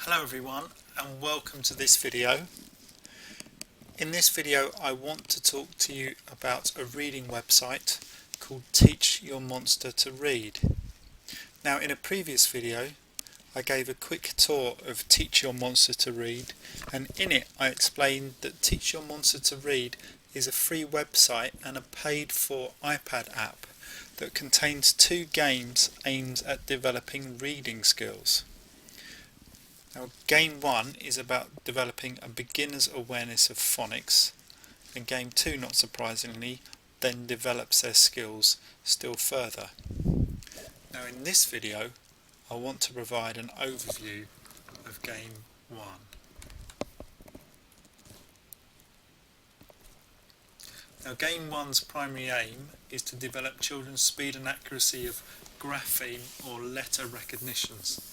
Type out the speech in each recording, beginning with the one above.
Hello everyone and welcome to this video. In this video I want to talk to you about a reading website called Teach Your Monster to Read. Now in a previous video I gave a quick tour of Teach Your Monster to Read, and in it I explained that Teach Your Monster to Read is a free website and a paid for iPad app that contains 2 games aimed at developing reading skills. Now, Game 1 is about developing a beginner's awareness of phonics, and Game 2, not surprisingly, then develops their skills still further. Now in this video I want to provide an overview of Game 1. Now Game 1's primary aim is to develop children's speed and accuracy of grapheme or letter recognitions.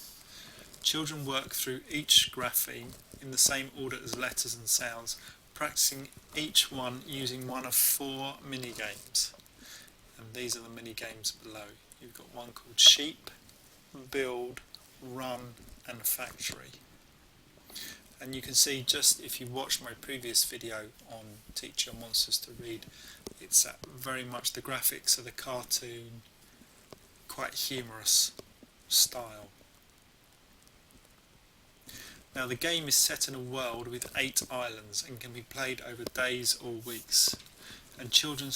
Children work through each grapheme in the same order as letters and sounds, practicing each one using one of 4 mini-games. And these are the mini-games below. You've got one called Sheep, Build, Run and Factory. And you can see, just if you watched my previous video on Teach Your Monsters to Read, it's very much the graphics of the cartoon, quite humorous style. Now the game is set in a world with 8 islands and can be played over days or weeks. And children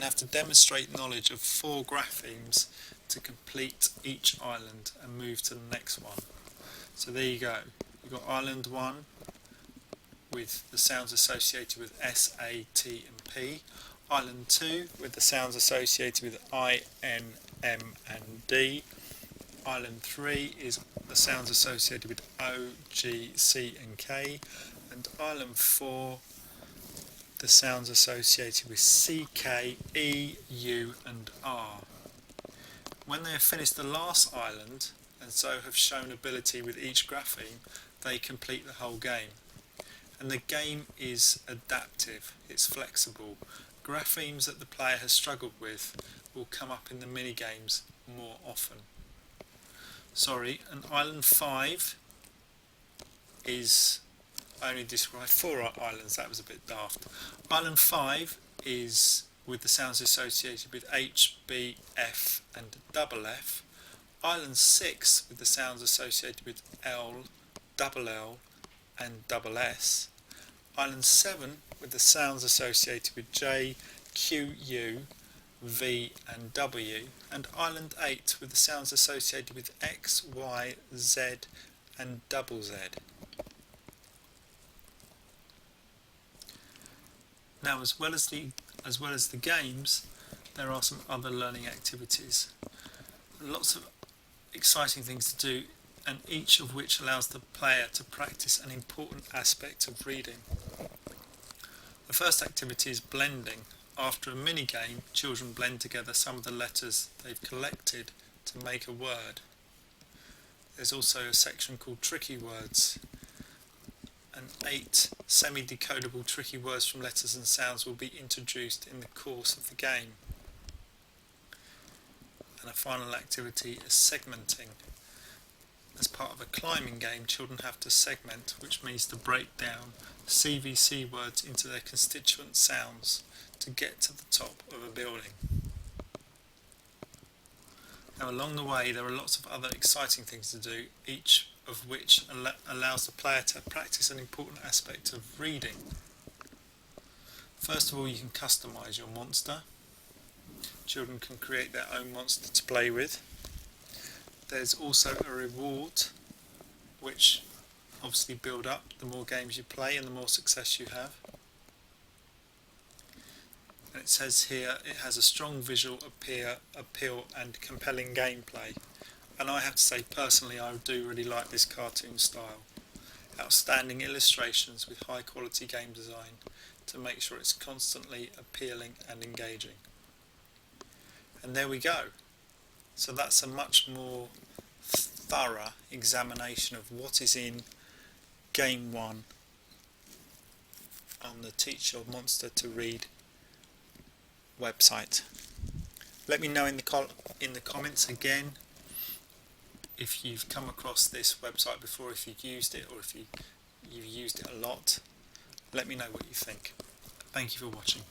have to demonstrate knowledge of 4 graphemes to complete each island and move to the next one. So there you go. You've got Island 1 with the sounds associated with S, A, T and P. Island 2 with the sounds associated with I, N, M and D. Island 3 is the sounds associated with O, G, C and K, and Island 4 the sounds associated with C, K, E, U and R. When they have finished the last island and so have shown ability with each grapheme, they complete the whole game. And the game is adaptive, it's flexible. Graphemes that the player has struggled with will come up in the mini games more often. And Island 5 is, I only described 4 islands, that was a bit daft. Island 5 is with the sounds associated with H, B, F and double F. Island 6 with the sounds associated with L, double L and double S. Island 7 with the sounds associated with J, Q, U, V and W, and Island 8 with the sounds associated with X, Y, Z and double Z. Now as well as the games, there are some other learning activities. Lots of exciting things to do, and each of which allows the player to practice an important aspect of reading. The first activity is blending. After a mini-game, children blend together some of the letters they've collected to make a word. There's also a section called Tricky Words, and 8 semi-decodable tricky words from letters and sounds will be introduced in the course of the game. And a final activity is segmenting. As part of a climbing game, children have to segment, which means to break down CVC words into their constituent sounds to get to the top of a building. Now along the way there are lots of other exciting things to do, each of which allows the player to practice an important aspect of reading. First of all, you can customise your monster. Children can create their own monster to play with. There's also a reward which obviously build up the more games you play and the more success you have. And it says here it has a strong visual appeal and compelling gameplay. And I have to say personally I do really like this cartoon style. Outstanding illustrations with high quality game design to make sure it's constantly appealing and engaging. And there we go. So that's a much more thorough examination of what is in Game 1 on the Teach Your Monster to Read website. Let me know in the comments again if you've come across this website before, if you've used it, or if you've used it a lot. Let me know what you think. Thank you for watching.